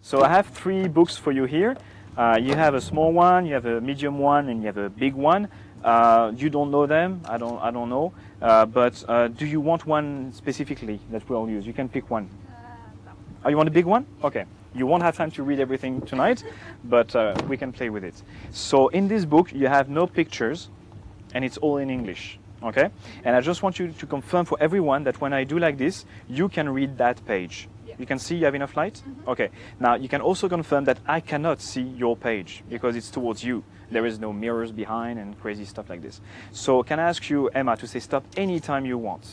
So I have 3 books for you here. You have a small one, you have a medium one, and you have a big one. You don't know them. I don't know. But do you want one specifically that we'll use? You can pick one. No. Oh, you want a big one? Okay. You won't have time to read everything tonight, but we can play with it. So in this book, you have no pictures, and it's all in English. Okay? And I just want you to confirm for everyone that when I do like this, you can read that page. Yeah. You can see you have enough light? Okay. Now, you can also confirm that I cannot see your page because it's towards you. There is no mirrors behind and crazy stuff like this. So can I ask you, Emma, to say stop anytime you want?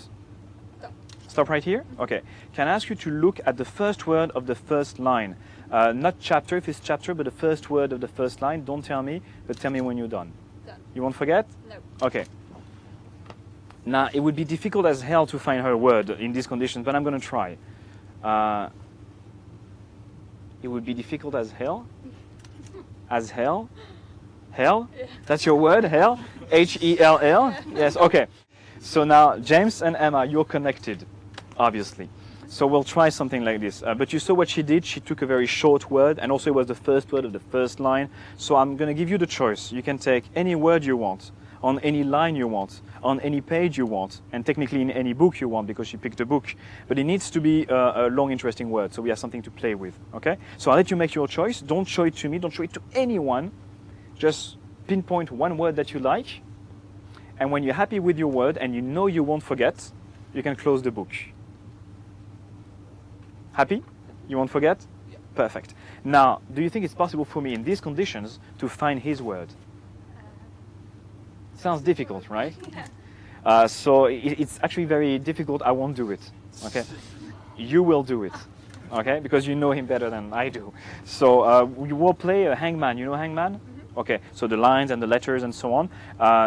Stop. Stop right here? Okay. Can I ask you to look at the first word of the first line? Not chapter, if it's chapter, but the first word of the first line. Don't tell me, but tell me when you're done. Done. You won't forget? No. Okay. Now, it would be difficult as hell to find her word in these conditions, but I'm going to try. It would be difficult as hell? As hell? Hell? Yeah. That's your word, hell? H-E-L-L? Yes, okay. So now, James and Emma, you're connected, obviously. So we'll try something like this. But you saw what she did. She took a very short word, and also it was the first word of the first line. So I'm going to give you the choice. You can take any word you want, on any line you want, on any page you want, and technically in any book you want because she picked a book. But it needs to be a long, interesting word, so we have something to play with, okay? So I'll let you make your choice. Don't show it to me. Don't show it to anyone. Just pinpoint one word that you like. And when you're happy with your word and you know you won't forget, you can close the book. Happy? You won't forget? Yeah. Perfect. Now, do you think it's possible for me in these conditions to find his word? Sounds difficult, right? So it's actually very difficult. I won't do it, okay? You will do it, okay? Because you know him better than I do. So we will play a hangman. You know hangman? Okay, so the lines and the letters and so on.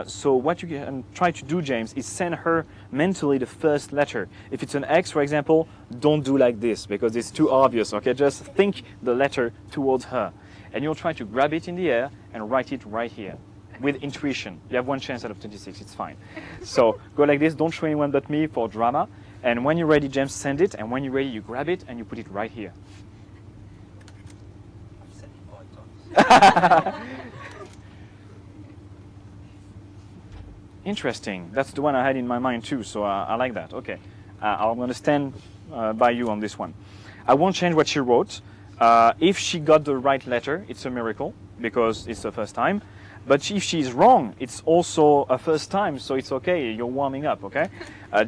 So what you can try to do, James, is send her mentally the first letter. If it's an X, for example, don't do like this because it's too obvious, okay? Just think the letter towards her. And you'll try to grab it in the air and write it right here with intuition. You have 1 chance out of 26, it's fine. So go like this, don't show anyone but me for drama. And when you're ready, James, send it. And when you're ready, you grab it and you put it right here. I've sent it 5 times. Interesting. That's the one I had in my mind too, so I like that. Okay. I'm going to stand by you on this one. I won't change what she wrote. If she got the right letter, it's a miracle because it's the first time. But if she's wrong, it's also a first time, so it's okay. You're warming up, okay?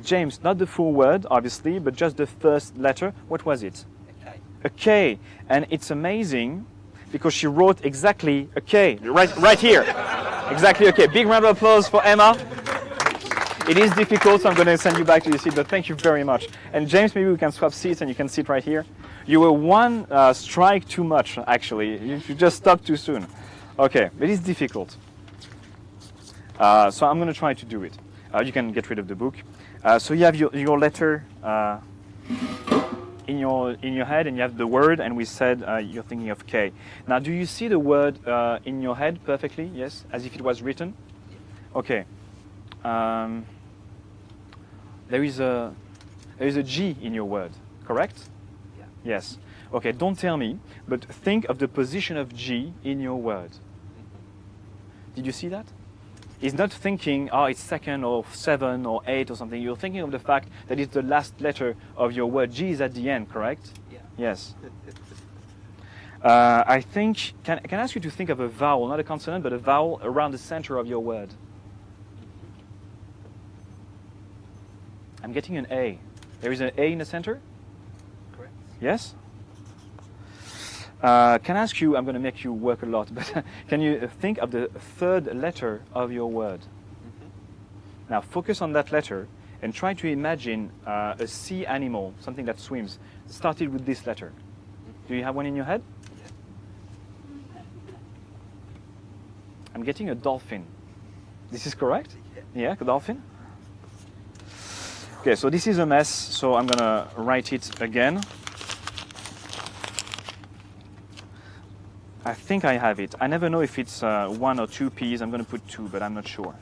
James, not the full word, obviously, but just the first letter. What was it? Okay. A K. And it's amazing because she wrote exactly a K, right here. Exactly a K. Big round of applause for Emma. It is difficult, so I'm going to send you back to your seat, but thank you very much. And James, maybe we can swap seats and you can sit right here. You were 1 strike too much, actually. You just stopped too soon. Okay, it is difficult. So I'm going to try to do it. You can get rid of the book. So you have your letter in your head, and you have the word, and we said you're thinking of K. Now, do you see the word in your head perfectly? Yes, as if it was written. Okay. There is a G in your word, correct? Yeah. Yes. Okay. Don't tell me, but think of the position of G in your word. Did you see that? He's not thinking, oh, it's 2nd or 7 or 8 or something. You're thinking of the fact that it's the last letter of your word. G is at the end, correct? Yeah. Yes. I think, can I ask you to think of a vowel, not a consonant, but a vowel around the center of your word? I'm getting an A. There is an A in the center? Correct. Yes? Can I ask you, I'm going to make you work a lot, but can you think of the 3rd letter of your word? Now focus on that letter and try to imagine a sea animal, something that swims, started with this letter. Do you have one in your head? I'm getting a dolphin. This is correct? Yeah, a dolphin? Okay, so this is a mess, so I'm going to write it again. I think I have it. I never know if it's 1 or 2 P's. I'm going to put 2, but I'm not sure.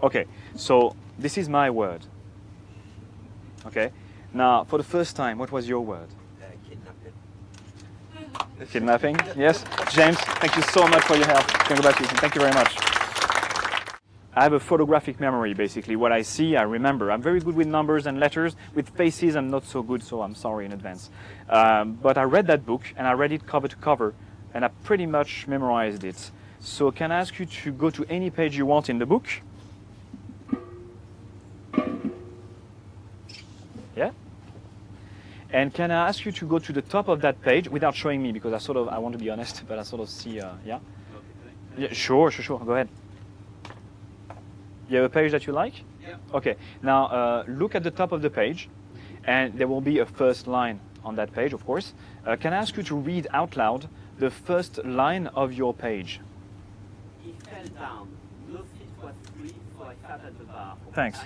Okay, so this is my word. Okay, now for the first time, what was your word? Kidnapping. Kidnapping, yes. James, thank you so much for your help. Congratulations, thank you very much. I have a photographic memory, basically. What I see, I remember. I'm very good with numbers and letters. With faces, I'm not so good, so I'm sorry in advance. But I read that book, and I read it cover to cover, and I pretty much memorized it. So can I ask you to go to any page you want in the book? Yeah? And can I ask you to go to the top of that page without showing me, because I want to be honest, but I sort of see, yeah? Yeah, sure, go ahead. You have a page that you like? Yeah. Okay, now look at the top of the page, and there will be a first line on that page, of course. Can I ask you to read out loud the first line of your page? He fell down. No feet was free, so I sat at the bar. Thanks.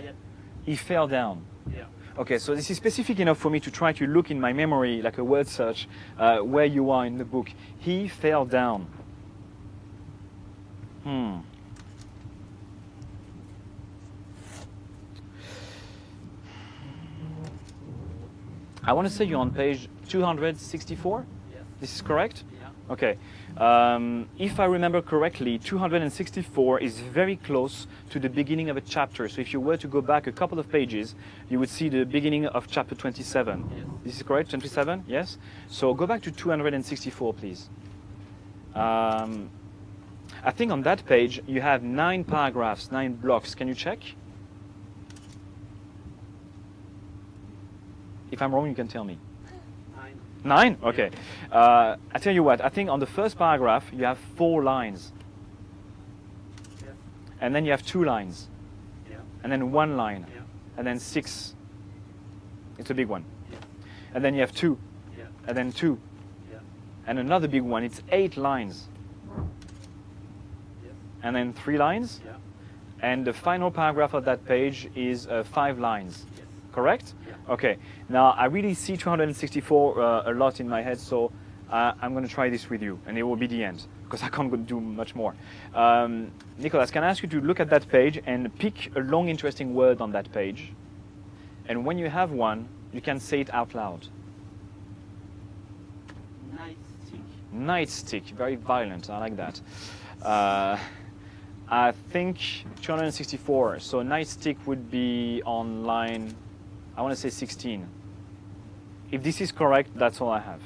He fell down. Yeah. Okay, so this is specific enough for me to try to look in my memory, like a word search, where you are in the book. He fell down. I want to say you're on page 264? Yes. This is correct? Yeah. Okay. If I remember correctly, 264 is very close to the beginning of a chapter. So if you were to go back a couple of pages, you would see the beginning of chapter 27. Yes. This is correct? 27? Yes? So go back to 264, please. I think on that page you have 9 paragraphs, 9 blocks. Can you check? If I'm wrong, you can tell me. 9? Okay. I tell you what, I think on the first paragraph you have 4 lines. Yes. And then you have 2 lines. Yeah. And then 1 line. Yeah. And then 6. It's a big one. Yeah. And then you have 2. Yeah. And then 2. Yeah. And another big one, it's 8 lines. Yes. And then 3 lines. Yeah. And the final paragraph of that page is 5 lines. Yes. Correct? Yeah. Okay. Now I really see 264 a lot in my head, so I'm going to try this with you, and it will be the end because I can't do much more. Nicolas, can I ask you to look at that page and pick a long, interesting word on that page? And when you have one, you can say it out loud. Nightstick. Nightstick, very violent. I like that. I think 264. So nightstick would be on line, I want to say 16. If this is correct, that's all I have.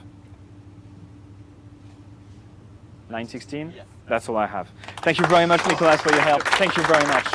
Line 16? Yes. That's all I have. Thank you very much, Nicolas, for your help. Thank you very much.